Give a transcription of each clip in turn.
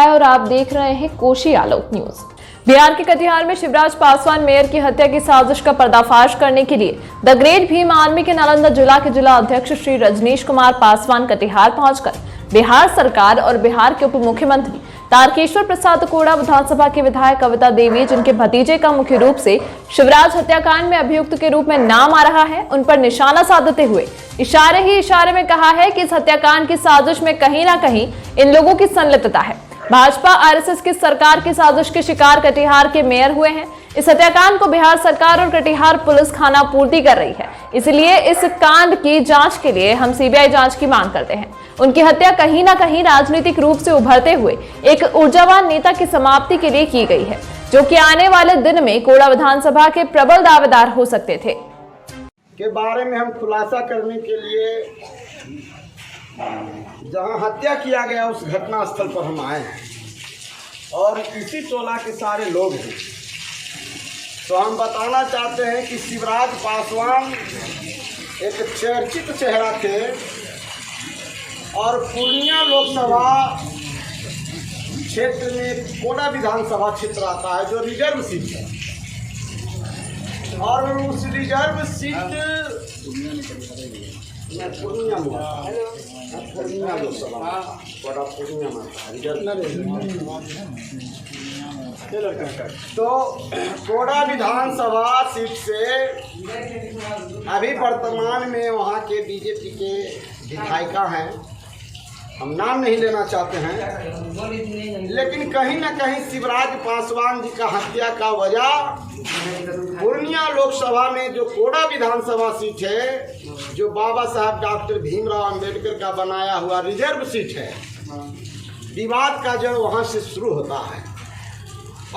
और आप देख रहे हैं कोशी आलोक न्यूज। बिहार के कटिहार में शिवराज पासवान मेयर की हत्या की साजिश का पर्दाफाश करने के लिए द ग्रेट भीम आर्मी के नालंदा जिला के जिला अध्यक्ष श्री रजनीश कुमार पासवान कटिहार पहुंचकर बिहार सरकार और बिहार के उप मुख्यमंत्री तारकेश्वर प्रसाद कोड़ा, विधानसभा के विधायक कविता देवी, जिनके भतीजे का मुख्य रूप से शिवराज हत्याकांड में अभियुक्त के रूप में नाम आ रहा है, उन पर निशाना साधते हुए इशारे ही इशारे में कहा है कि इस हत्याकांड की साजिश में कहीं ना कहीं इन लोगों की संलिप्तता है। भाजपा आरएसएस की सरकार की साजिश के शिकार कटिहार के मेयर हुए हैं। इस हत्याकांड को बिहार सरकार और कटिहार पुलिस खाना पूर्ति कर रही है, इसलिए इस कांड की जांच के लिए हम सीबीआई जांच की मांग करते हैं। उनकी हत्या कहीं ना कहीं राजनीतिक रूप से उभरते हुए एक ऊर्जावान नेता की समाप्ति के लिए की गई है, जो कि आने वाले दिन में कोड़ा विधानसभा के प्रबल दावेदार हो सकते थे। के बारे में हम खुलासा करने के लिए जहां हत्या किया गया उस घटना स्थल पर हम आए हैं और इसी टोला के सारे लोग हैं। तो हम बताना चाहते हैं कि शिवराज पासवान एक चर्चित चेहरा थे और पूर्णिया लोकसभा क्षेत्र में कोड़ा विधानसभा क्षेत्र आता है जो रिजर्व सीट है, और उस रिजर्व सीट पूर्णिया लोकसभा तो कोड़ा विधानसभा सीट से अभी वर्तमान में वहाँ के बीजेपी के विधायिका हैं, हम नाम नहीं लेना चाहते हैं, लेकिन कहीं ना कहीं शिवराज पासवान जी का हत्या का वजह पूर्णिया लोकसभा में जो कोड़ा विधानसभा सीट है, जो बाबा साहब डॉक्टर भीमराव अंबेडकर का बनाया हुआ रिजर्व सीट है, विवाद का जड़ वहां से शुरू होता है।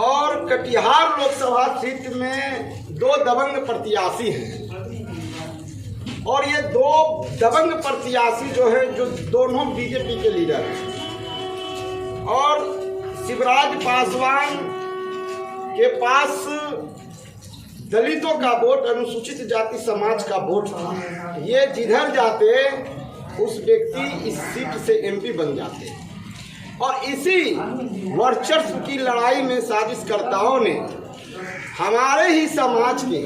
और कटिहार लोकसभा सीट में दो दबंग प्रत्याशी हैं और ये दो दबंग प्रत्याशी जो है जो दोनों बीजेपी के लीडर हैं, और शिवराज पासवान के पास दलितों का वोट, अनुसूचित जाति समाज का वोट था। ये जिधर जाते उस व्यक्ति इस सीट से एमपी बन जाते, और इसी वर्चस्व की लड़ाई में साजिशकर्ताओं ने हमारे ही समाज के,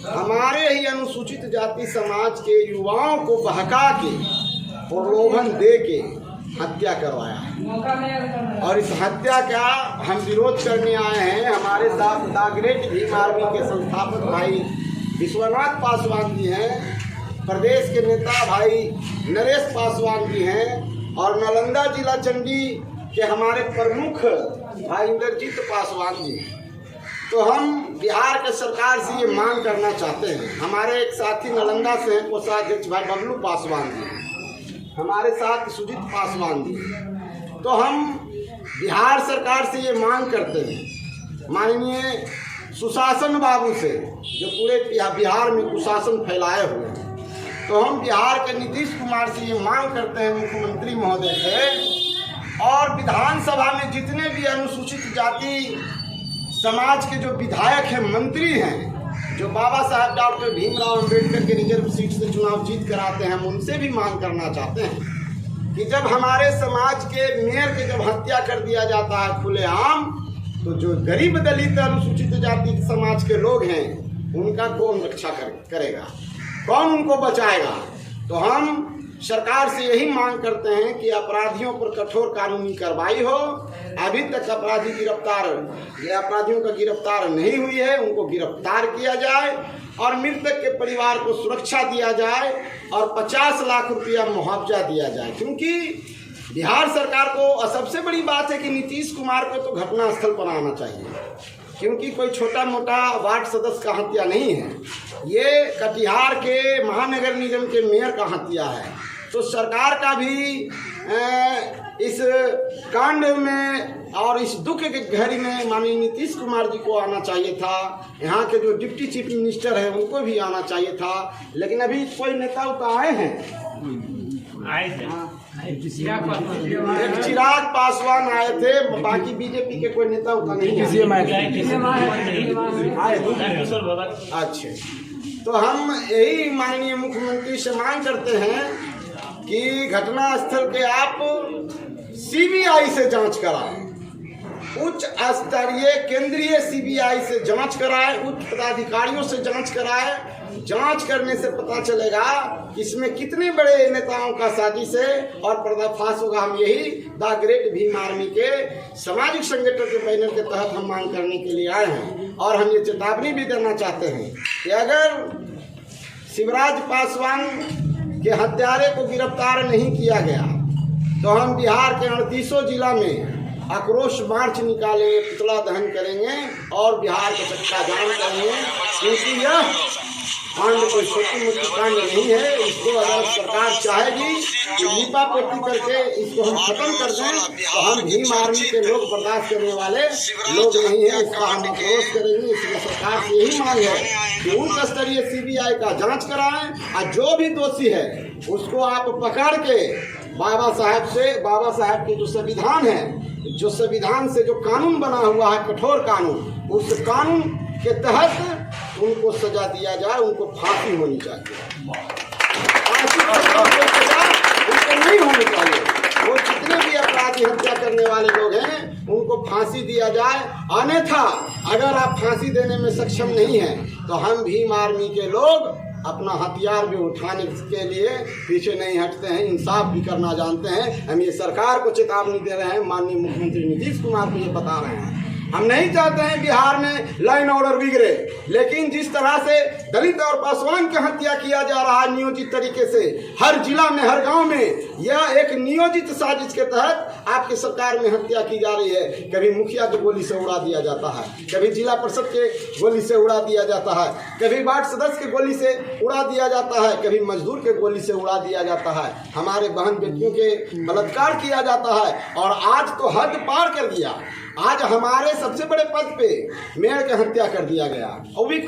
हमारे ही अनुसूचित जाति समाज के युवाओं को बहका के, प्रलोभन दे के हत्या करवाया है। और इस हत्या का हम विरोध करने आए हैं। हमारे साथ द ग्रेट भीम आर्मी के संस्थापक भाई विश्वनाथ पासवान जी हैं, प्रदेश के नेता भाई नरेश पासवान जी हैं, और नालंदा जिला चंडी के हमारे प्रमुख भाई इंद्रजीत पासवान जी हैं। तो हम बिहार के सरकार से ये मांग करना चाहते हैं। हमारे एक साथी नालंदा से हैं, कोषाध्यक्ष भाई बबलू पासवान जी हैं, हमारे साथ सुजीत पासवान जी। तो हम बिहार सरकार से ये मांग करते हैं, माननीय सुशासन बाबू से, जो पूरे बिहार में कुशासन फैलाए हुए हैं, तो हम बिहार के नीतीश कुमार से ये मांग करते हैं, मुख्यमंत्री महोदय से, और विधानसभा में जितने भी अनुसूचित जाति समाज के जो विधायक हैं, मंत्री हैं, जो बाबा साहब डॉक्टर भीमराव अंबेडकर के रिजर्व सीट से चुनाव जीत कर आते हैं, हम उनसे भी मांग करना चाहते हैं कि जब हमारे समाज के मेयर की जब हत्या कर दिया जाता है खुलेआम, तो जो गरीब दलित अनुसूचित जाति समाज के लोग हैं, उनका कौन रक्षा करेगा, कौन उनको बचाएगा। तो हम सरकार से यही मांग करते हैं कि अपराधियों पर कठोर कानूनी कार्रवाई हो। अभी तक अपराधियों का गिरफ्तार नहीं हुई है, उनको गिरफ्तार किया जाए और मृतक के परिवार को सुरक्षा दिया जाए और 50 लाख रुपया मुआवजा दिया जाए। क्योंकि बिहार सरकार को सबसे बड़ी बात है कि नीतीश कुमार को तो घटनास्थल पर आना चाहिए, क्योंकि कोई छोटा मोटा वार्ड सदस्य का हत्या नहीं है, ये कटिहार के महानगर निगम के मेयर का हत्या है। तो सरकार का भी इस कांड में और इस दुख के घड़ी में माननीय नीतीश कुमार जी को आना चाहिए था। यहाँ के जो डिप्टी चीफ मिनिस्टर है उनको भी आना चाहिए था, लेकिन अभी कोई नेता तो आए हैं, एक चिराग पासवान आए थे, बाकी बीजेपी के कोई नेता उतना नहीं आए। अच्छा, तो हम यही माननीय मुख्यमंत्री से मांग करते हैं कि घटना स्थल के आप सीबीआई से जांच कराए, उच्च स्तरीय केंद्रीय सीबीआई से जांच कराए, उच्च पदाधिकारियों से जांच कराए। जांच करने से पता चलेगा कि इसमें कितने बड़े नेताओं का साजिश है और पर्दाफाश होगा। हम यही द ग्रेट भीम आर्मी के सामाजिक संगठन के बैनर के तहत हम मांग करने के लिए आए हैं। और हम ये चेतावनी भी देना चाहते हैं कि अगर शिवराज पासवान के हत्यारे को गिरफ्तार नहीं किया गया तो हम बिहार के 38 जिला में आक्रोश मार्च निकालेंगे, पुतला दहन करेंगे और बिहार का चक्का जाम करेंगे। क्योंकि यह कांड कोई छोटी मोटी कांड नहीं है। इसको अगर सरकार चाहेगी कि लिपापोती करके इसको हम खत्म कर दें तो हम भीम आर्मी के लोग बर्दाश्त करने वाले लोग नहीं है। इसका हम आक्रोश करेंगे। इसलिए सरकार से यही मांग है कि उच्च स्तरीय सीबीआई का जांच कराएं और जो भी दोषी है उसको आप पकड़ के बाबा साहब के जो संविधान है, जो संविधान से जो कानून बना हुआ है, कठोर कानून, उस कानून के तहत उनको सजा दिया जाए। उनको फांसी होनी चाहिए, उनको नहीं होनी चाहिए। वो जितने भी अपराधी हत्या करने वाले लोग हैं उनको फांसी दिया जाए। अन्यथा अगर आप फांसी देने में सक्षम नहीं हैं तो हम भीम आर्मी के लोग अपना हथियार भी उठाने के लिए पीछे नहीं हटते हैं। इंसाफ भी करना जानते हैं। हम ये सरकार को चेतावनी दे रहे हैं, माननीय मुख्यमंत्री नीतीश कुमार को ये बता रहे हैं। हम नहीं चाहते हैं बिहार में लाइन ऑर्डर बिगड़े, लेकिन जिस तरह से दलित और पासवान की हत्या किया जा रहा है नियोजित तरीके से हर जिला में, हर गांव में, यह एक नियोजित साजिश के तहत आपकी सरकार में हत्या की जा रही है। कभी मुखिया की गोली से उड़ा दिया जाता है, कभी जिला परिषद के गोली से उड़ा दिया जाता है, कभी वार्ड सदस्य के गोली से उड़ा दिया जाता है, कभी मजदूर के गोली से उड़ा दिया जाता है। हमारे बहन बेटियों के बलात्कार किया जाता है। और आज तो हद पार कर दिया। आज हमारे सबसे बड़े पद पे मेयर की हत्या कर दिया गया, वो भी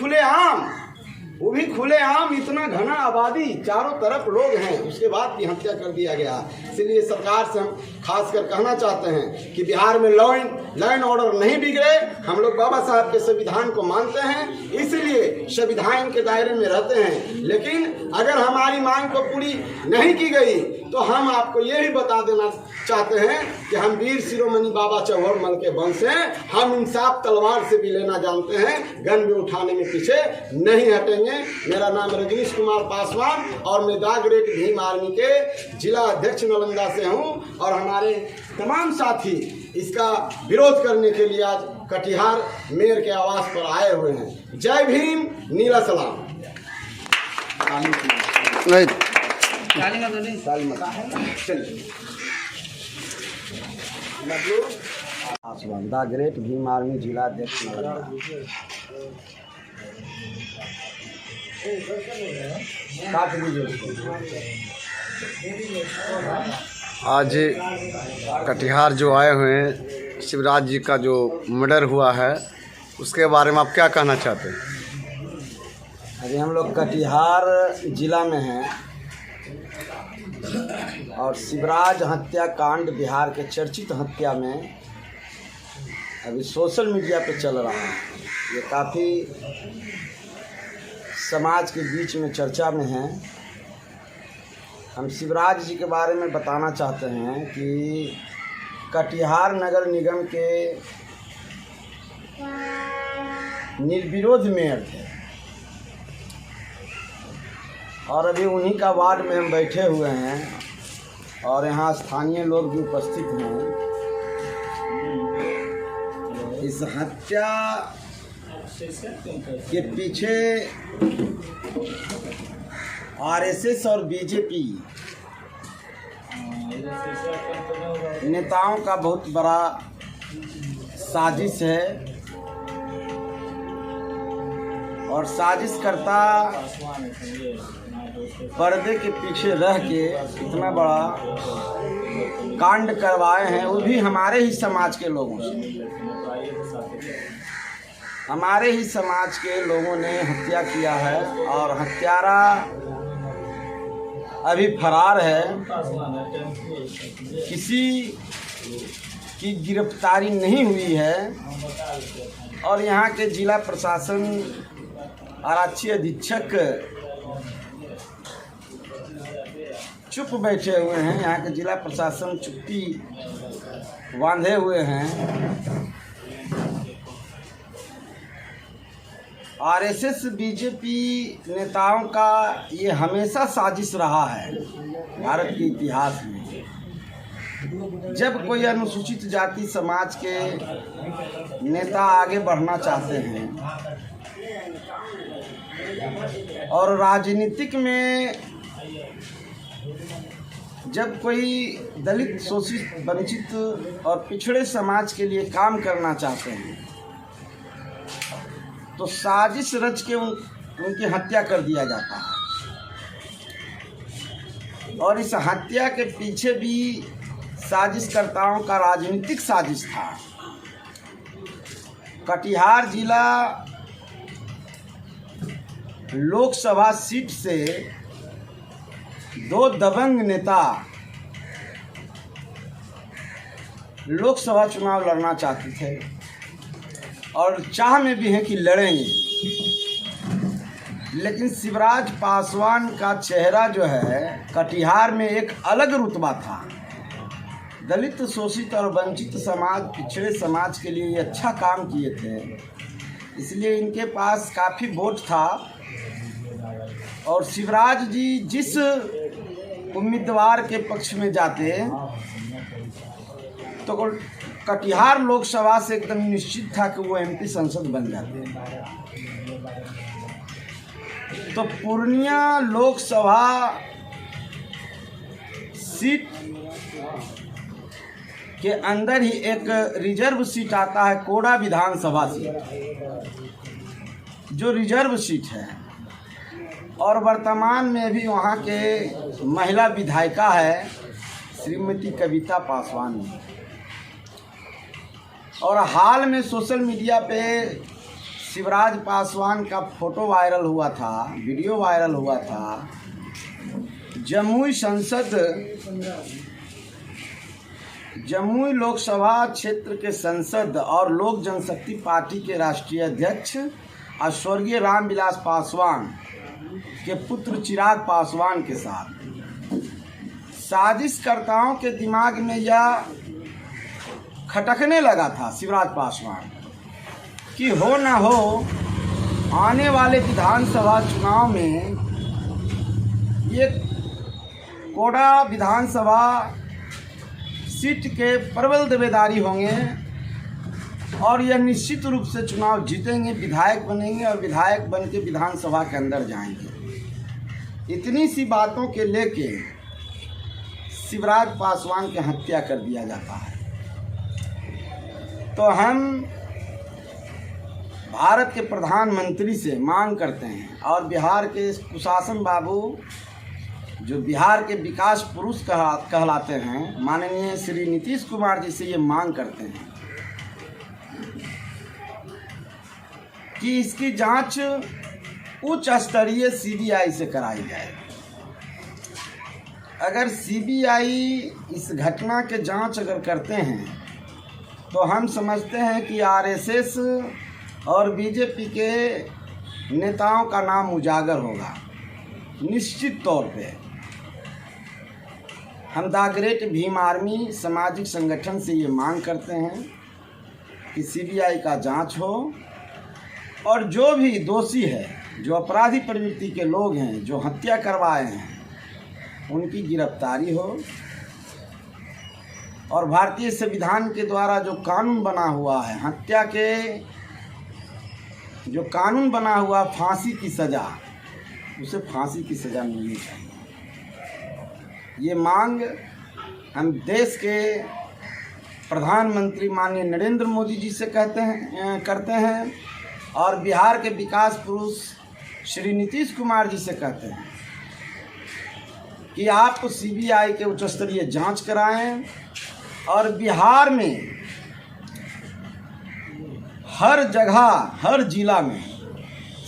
खुलेआम, इतना घना आबादी, चारों तरफ लोग हैं, उसके बाद भी हत्या कर दिया गया। इसलिए सरकार से हम खासकर कहना चाहते हैं कि बिहार में लाइन ऑर्डर नहीं बिगड़े। हम लोग बाबा साहब के संविधान को मानते हैं, इसलिए संविधान के दायरे में रहते हैं। लेकिन अगर हमारी मांग को पूरी नहीं की गई तो हम आपको ये भी बता देना चाहते हैं कि हम वीर शिरोमणि बाबा चौहरमल के वंश हैं। हम इंसाफ तलवार से भी लेना जानते हैं, गन भी उठाने में पीछे नहीं हटेंगे। मेरा नाम रजनीश कुमार पासवान और मैं द ग्रेट भीम आर्मी के जिला अध्यक्ष नालंदा से हूं। और हमारे तमाम साथी इसका विरोध करने के लिए आज कटिहार मेयर के आवास पर आए हुए हैं। जय भीम, नीला सलाम। द ग्रेट भीम आर्मी जिला अध्यक्ष नालंदा। आज कटिहार जो आए हुए हैं, शिवराज जी का जो मर्डर हुआ है उसके बारे में आप क्या कहना चाहते हैं? अभी हम लोग कटिहार जिला में हैं और शिवराज हत्याकांड बिहार के चर्चित हत्या में अभी सोशल मीडिया पे चल रहा है। ये काफ़ी समाज के बीच में चर्चा में है। हम शिवराज जी के बारे में बताना चाहते हैं कि कटिहार नगर निगम के निर्विरोध मेयर थे और अभी उन्हीं का वार्ड में हम बैठे हुए हैं और यहाँ स्थानीय लोग भी उपस्थित हैं। इस हत्या के पीछे आरएसएस और बीजेपी नेताओं का बहुत बड़ा साजिश है और साजिशकर्ता पर्दे के पीछे रह के इतना बड़ा कांड करवाए हैं, वो भी हमारे ही समाज के लोगों से। हमारे ही समाज के लोगों ने हत्या किया है और हत्यारा अभी फरार है। किसी की गिरफ्तारी नहीं हुई है और यहाँ के जिला प्रशासन आरक्षी अधीक्षक चुप बैठे हुए हैं। यहाँ के जिला प्रशासन चुप्पी बांधे हुए हैं। आरएसएस बीजेपी नेताओं का ये हमेशा साजिश रहा है भारत के इतिहास में। जब कोई अनुसूचित जाति समाज के नेता आगे बढ़ना चाहते हैं और राजनीतिक में जब कोई दलित, शोषित, वंचित और पिछड़े समाज के लिए काम करना चाहते हैं तो साजिश रच के उनकी हत्या कर दिया जाता है। और इस हत्या के पीछे भी साजिशकर्ताओं का राजनीतिक साजिश था। कटिहार जिला लोकसभा सीट से 2 दबंग नेता लोकसभा चुनाव लड़ना चाहते थे और चाह में भी हैं कि लड़ेंगे, लेकिन शिवराज पासवान का चेहरा जो है कटिहार में एक अलग रुतबा था। दलित, शोषित और वंचित समाज, पिछड़े समाज के लिए ये अच्छा काम किए थे, इसलिए इनके पास काफ़ी वोट था। और शिवराज जी जिस उम्मीदवार के पक्ष में जाते तो कटिहार लोकसभा से एकदम निश्चित था कि वो एमपी संसद बन जाते। तो पूर्णिया लोकसभा सीट के अंदर ही एक रिजर्व सीट आता है, कोड़ा विधानसभा सीट, जो रिजर्व सीट है। और वर्तमान में भी वहाँ के महिला विधायिका है श्रीमती कविता पासवान। और हाल में सोशल मीडिया पे शिवराज पासवान का फोटो वायरल हुआ था, वीडियो वायरल हुआ था। जमुई लोकसभा क्षेत्र के सांसद और लोक जनशक्ति पार्टी के राष्ट्रीय अध्यक्ष और स्वर्गीय रामविलास पासवान के पुत्र चिराग पासवान के साथ साजिशकर्ताओं के दिमाग में यह खटकने लगा था शिवराज पासवान कि हो ना हो आने वाले विधानसभा चुनाव में ये कोड़ा विधानसभा सीट के प्रबल दावेदारी होंगे और यह निश्चित रूप से चुनाव जीतेंगे, विधायक बनेंगे और विधायक बन के विधानसभा के अंदर जाएंगे। इतनी सी बातों के लेके शिवराज पासवान की हत्या कर दिया जाता है। तो हम भारत के प्रधानमंत्री से मांग करते हैं और बिहार के कुशासन बाबू, जो बिहार के विकास पुरुष कहलाते हैं, माननीय श्री नीतीश कुमार जी से ये मांग करते हैं कि इसकी जांच उच्च स्तरीय सीबीआई से कराई जाए। अगर सीबीआई इस घटना के जांच अगर करते हैं तो हम समझते हैं कि आरएसएस और बीजेपी के नेताओं का नाम उजागर होगा निश्चित तौर पे। हम द ग्रेट भीम आर्मी सामाजिक संगठन से ये मांग करते हैं कि सीबीआई का जांच हो और जो भी दोषी है, जो अपराधी प्रवृत्ति के लोग हैं, जो हत्या करवाए हैं, उनकी गिरफ्तारी हो। और भारतीय संविधान के द्वारा जो कानून बना हुआ है, हत्या के जो कानून बना हुआ फांसी की सज़ा, उसे फांसी की सज़ा मिलनी चाहिए। ये मांग हम देश के प्रधानमंत्री माननीय नरेंद्र मोदी जी से करते हैं और बिहार के विकास पुरुष श्री नीतीश कुमार जी से कहते हैं कि आप सीबीआई के उच्च स्तरीय जांच कराएं और बिहार में हर जगह, हर जिला में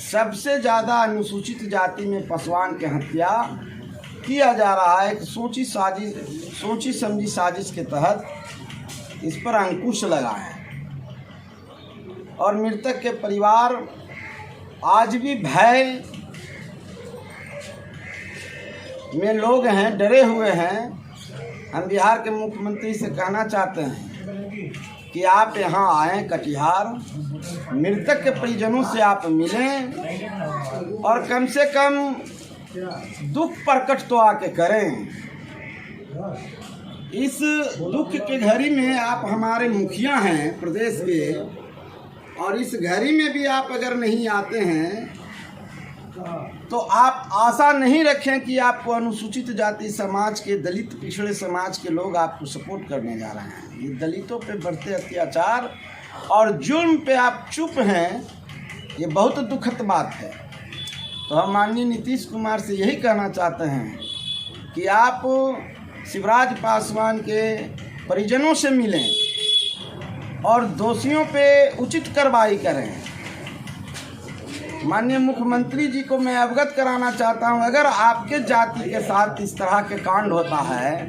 सबसे ज़्यादा अनुसूचित जाति में पासवान की हत्या किया जा रहा है। सोची समझी साजिश के तहत इस पर अंकुश लगाएं। और मृतक के परिवार आज भी भय में लोग हैं, डरे हुए हैं। हम बिहार के मुख्यमंत्री से कहना चाहते हैं कि आप यहाँ आएँ कटिहार, मृतक के परिजनों से आप मिलें और कम से कम दुख प्रकट तो आके करें। इस दुख के घड़ी में आप हमारे मुखिया हैं प्रदेश के, और इस घड़ी में भी आप अगर नहीं आते हैं तो आप आशा नहीं रखें कि आपको अनुसूचित जाति समाज के, दलित पिछड़े समाज के लोग आपको सपोर्ट करने जा रहे हैं। ये दलितों पे बढ़ते अत्याचार और जुल्म पे आप चुप हैं, ये बहुत दुखद बात है। तो हम माननीय नीतीश कुमार से यही कहना चाहते हैं कि आप शिवराज पासवान के परिजनों से मिलें और दोषियों पे उचित कार्रवाई करें। माननीय मुख्यमंत्री जी को मैं अवगत कराना चाहता हूं, अगर आपके जाति के साथ इस तरह के कांड होता है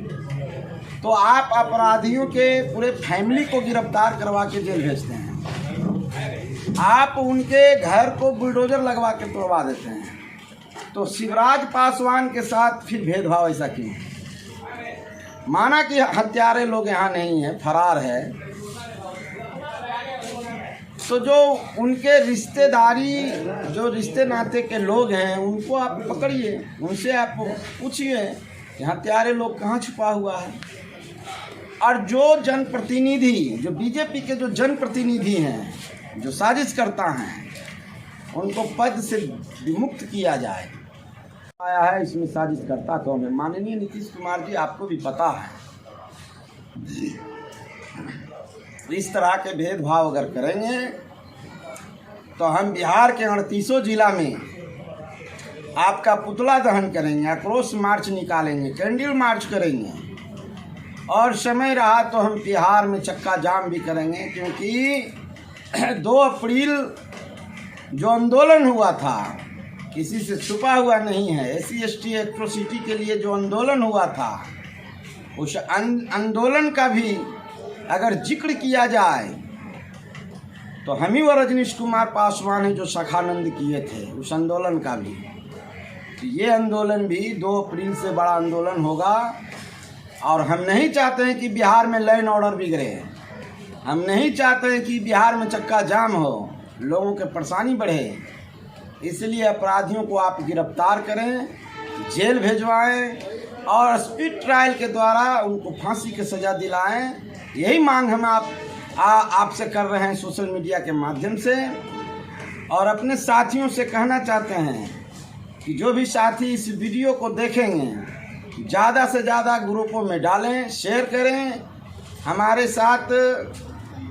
तो आप अपराधियों के पूरे फैमिली को गिरफ्तार करवा के जेल भेजते हैं, आप उनके घर को बुलडोजर लगवा के तोड़वा देते हैं। तो शिवराज पासवान के साथ फिर भेदभाव ऐसा क्यों? माना कि हत्यारे लोग यहाँ नहीं हैं, फरार है, तो जो उनके रिश्तेदारी, जो रिश्ते नाते के लोग हैं उनको आप पकड़िए, उनसे आप पूछिए कि हत्यारे लोग कहाँ छुपा हुआ है। और जो जनप्रतिनिधि, जो बीजेपी के जो जनप्रतिनिधि हैं, जो साजिश करता हैं, उनको पद से विमुक्त किया जाए। आया है इसमें साजिश करता कौन है? माननीय नीतीश कुमार जी, आपको भी पता है। इस तरह के भेदभाव अगर करेंगे तो हम बिहार के 38 जिला में आपका पुतला दहन करेंगे, आक्रोश मार्च निकालेंगे, कैंडल मार्च करेंगे, और समय रहा तो हम बिहार में चक्का जाम भी करेंगे। क्योंकि 2 अप्रैल जो आंदोलन हुआ था किसी से छुपा हुआ नहीं है। SC ST एट्रोसिटी के लिए जो आंदोलन हुआ था, उस आंदोलन का भी अगर जिक्र किया जाए तो हम ही वो रजनीश कुमार पासवान हैं जो सखानंद किए थे उस आंदोलन का भी। तो ये आंदोलन भी 2 अप्रैल से बड़ा आंदोलन होगा। और हम नहीं चाहते हैं कि बिहार में लॉ एंड ऑर्डर बिगड़े, हम नहीं चाहते हैं कि बिहार में चक्का जाम हो, लोगों के परेशानी बढ़े। इसलिए अपराधियों को आप गिरफ्तार करें, जेल भेजवाएं और स्पीड ट्रायल के द्वारा उनको फांसी की सज़ा दिलाएं। यही मांग हम आपसे कर रहे हैं सोशल मीडिया के माध्यम से। और अपने साथियों से कहना चाहते हैं कि जो भी साथी इस वीडियो को देखेंगे ज़्यादा से ज़्यादा ग्रुपों में डालें, शेयर करें। हमारे साथ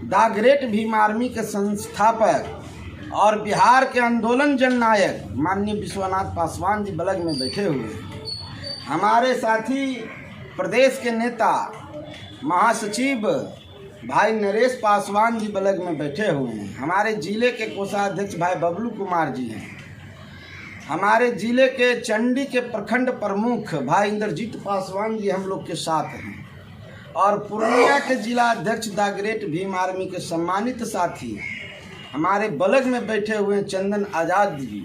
द ग्रेट भीम आर्मी के संस्थापक और बिहार के आंदोलन जननायक माननीय विश्वनाथ पासवान जी बलग में बैठे हुए हैं। हमारे साथी प्रदेश के नेता महासचिव भाई नरेश पासवान जी बलग में बैठे हुए हैं। हमारे ज़िले के कोषाध्यक्ष भाई बबलू कुमार जी हैं। हमारे ज़िले के चंडी के प्रखंड प्रमुख भाई इंद्रजीत पासवान जी हम लोग के साथ हैं। और पूर्णिया के जिला अध्यक्ष द ग्रेट भीम आर्मी के सम्मानित साथी हमारे बलग में बैठे हुए हैं चंदन आज़ाद जी।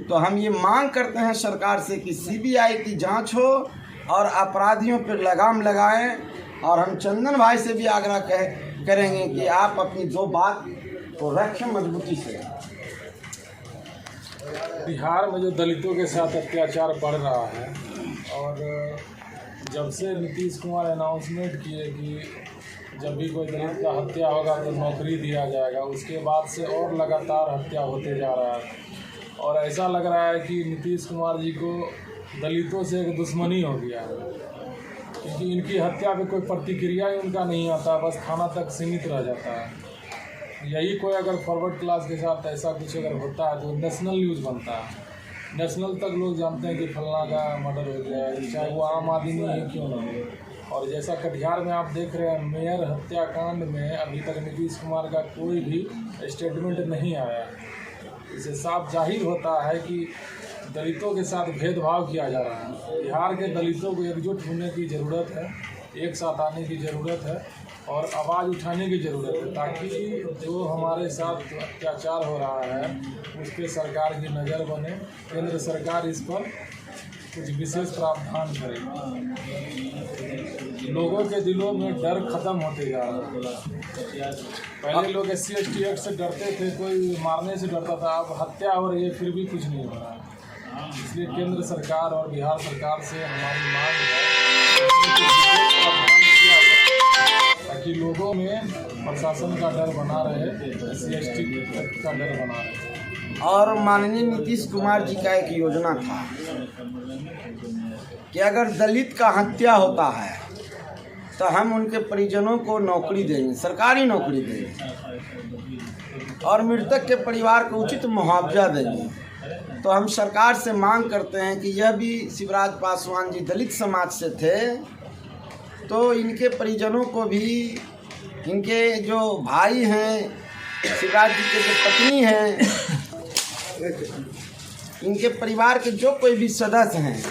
तो हम ये मांग करते हैं सरकार से कि CBI की जांच हो और अपराधियों पर लगाम लगाएं। और हम चंदन भाई से भी आग्रह करेंगे कि आप अपनी 2 बात को रखें मजबूती से। बिहार में जो दलितों के साथ अत्याचार बढ़ रहा है, और जब से नीतीश कुमार अनाउंसमेंट किए कि जब भी कोई दलित का हत्या होगा तो नौकरी दिया जाएगा, उसके बाद से और लगातार हत्या होते जा रहा है। और ऐसा लग रहा है कि नीतीश कुमार जी को दलितों से एक दुश्मनी हो गया है, क्योंकि इनकी हत्या पे कोई प्रतिक्रिया ही उनका नहीं आता, बस थाना तक सीमित रह जाता है। यही कोई अगर फॉरवर्ड क्लास के साथ ऐसा कुछ अगर होता है तो नेशनल न्यूज़ बनता है, नेशनल तक लोग जानते हैं कि फलना का मर्डर हो गया है, चाहे वो आम आदमी ही क्यों नहीं। और जैसा कटिहार में आप देख रहे हैं, मेयर हत्याकांड में अभी तक नीतीश कुमार का कोई भी स्टेटमेंट नहीं आया। इससे साफ जाहिर होता है कि दलितों के साथ भेदभाव किया जा रहा है। बिहार के दलितों को एकजुट होने की ज़रूरत है, एक साथ आने की ज़रूरत है और आवाज़ उठाने की ज़रूरत है, ताकि जो हमारे साथ अत्याचार हो रहा है उस पर सरकार की नज़र बने, केंद्र सरकार इस पर कुछ विशेष प्रावधान करे। लोगों के दिलों में डर खत्म होते जा रहा है। पहले लोग SC/ST एक्ट से डरते थे, कोई मारने से डरता था, अब हत्या हो रही है फिर भी कुछ नहीं हो रहा है। इसलिए केंद्र सरकार और बिहार सरकार से हमारी मांग है ताकि लोगों में प्रशासन का डर बना रहे, SC/ST एक्ट का डर बना रहे। और माननीय नीतीश कुमार जी का एक योजना था कि अगर दलित का हत्या होता है तो हम उनके परिजनों को नौकरी देंगे, सरकारी नौकरी देंगे और मृतक के परिवार को उचित मुआवजा देंगे। तो हम सरकार से मांग करते हैं कि यह भी शिवराज पासवान जी दलित समाज से थे, तो इनके परिजनों को भी, इनके जो भाई हैं, शिवराज जी के जो पत्नी हैं, इनके परिवार के जो कोई भी सदस्य हैं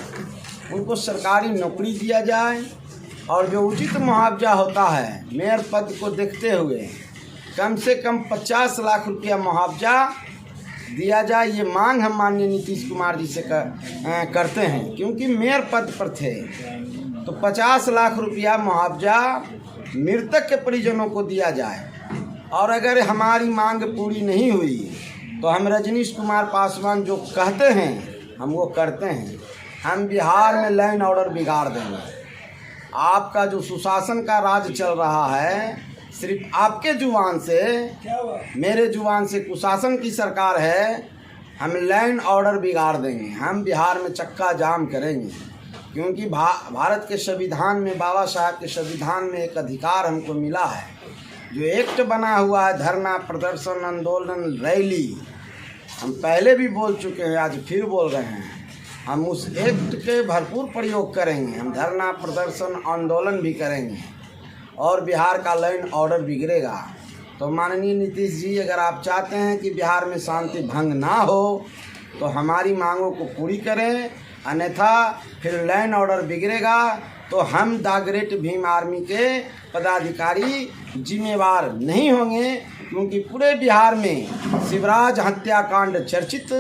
उनको सरकारी नौकरी दिया जाए और जो उचित मुआवजा होता है मेयर पद को देखते हुए कम से कम 50 लाख रुपया मुआवजा दिया जाए। ये मांग हम माननीय नीतीश कुमार जी से करते हैं, क्योंकि मेयर पद पर थे तो 50 लाख रुपया मुआवजा मृतक के परिजनों को दिया जाए। और अगर हमारी मांग पूरी नहीं हुई तो हम रजनीश कुमार पासवान जो कहते हैं हम वो करते हैं। हम बिहार में लैंड ऑर्डर बिगाड़ देंगे। आपका जो सुशासन का राज चल रहा है, सिर्फ आपके जुबान से, मेरे जुबान से कुशासन की सरकार है। हम लैंड ऑर्डर बिगाड़ देंगे, हम बिहार में चक्का जाम करेंगे, क्योंकि भारत के संविधान में, बाबा साहब के संविधान में एक अधिकार हमको मिला है, जो एक्ट बना हुआ है धरना प्रदर्शन आंदोलन रैली। हम पहले भी बोल चुके हैं, आज फिर बोल रहे हैं, हम उस एक्ट के भरपूर प्रयोग करेंगे। हम धरना प्रदर्शन आंदोलन भी करेंगे और बिहार का लैंड ऑर्डर बिगड़ेगा। तो माननीय नीतीश जी, अगर आप चाहते हैं कि बिहार में शांति भंग ना हो तो हमारी मांगों को पूरी करें, अन्यथा फिर लैंड ऑर्डर बिगड़ेगा तो हम द ग्रेट भीम आर्मी के पदाधिकारी जिम्मेवार नहीं होंगे। क्योंकि पूरे बिहार में शिवराज हत्याकांड चर्चित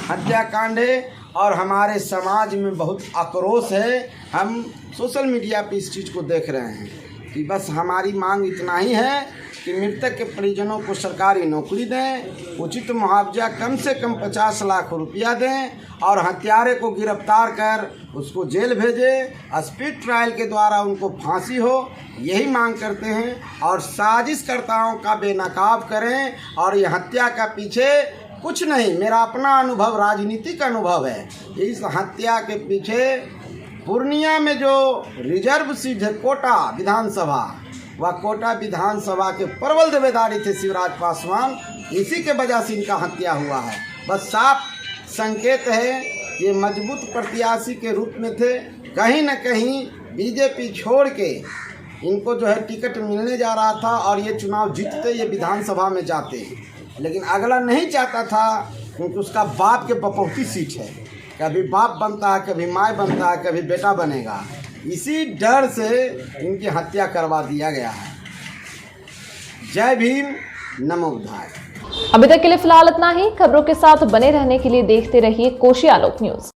हत्याकांड है और हमारे समाज में बहुत आक्रोश है। हम सोशल मीडिया पे इस चीज़ को देख रहे हैं कि बस हमारी मांग इतना ही है कि मृतक के परिजनों को सरकारी नौकरी दें, उचित मुआवजा कम से कम 50 लाख रुपया दें और हत्यारे को गिरफ्तार कर उसको जेल भेजें, स्पीड ट्रायल के द्वारा उनको फांसी हो। यही मांग करते हैं और साजिशकर्ताओं का बेनकाब करें। और ये हत्या का पीछे कुछ नहीं, मेरा अपना अनुभव, राजनीतिक अनुभव है। इस हत्या के पीछे पूर्णिया में जो रिजर्व सीट है कोटा विधानसभा, वह कोटा विधानसभा के प्रबल दावेदारी थे शिवराज पासवान, इसी के वजह से इनका हत्या हुआ है। बस साफ संकेत है, ये मजबूत प्रत्याशी के रूप में थे। कहीं न कहीं बीजेपी छोड़ के इनको जो है टिकट मिलने जा रहा था और ये चुनाव जीतते, ये विधानसभा में जाते, लेकिन अगला नहीं चाहता था क्योंकि उसका बाप के बपौती सीट है। कभी बाप बनता है, कभी माँ बनता है, कभी बेटा बनेगा। इसी डर से इनकी हत्या करवा दिया गया है। जय भीम, नमो बुद्धाय। अभी तक के लिए फिलहाल इतना ही। खबरों के साथ बने रहने के लिए देखते रहिए कोशी आलोक न्यूज।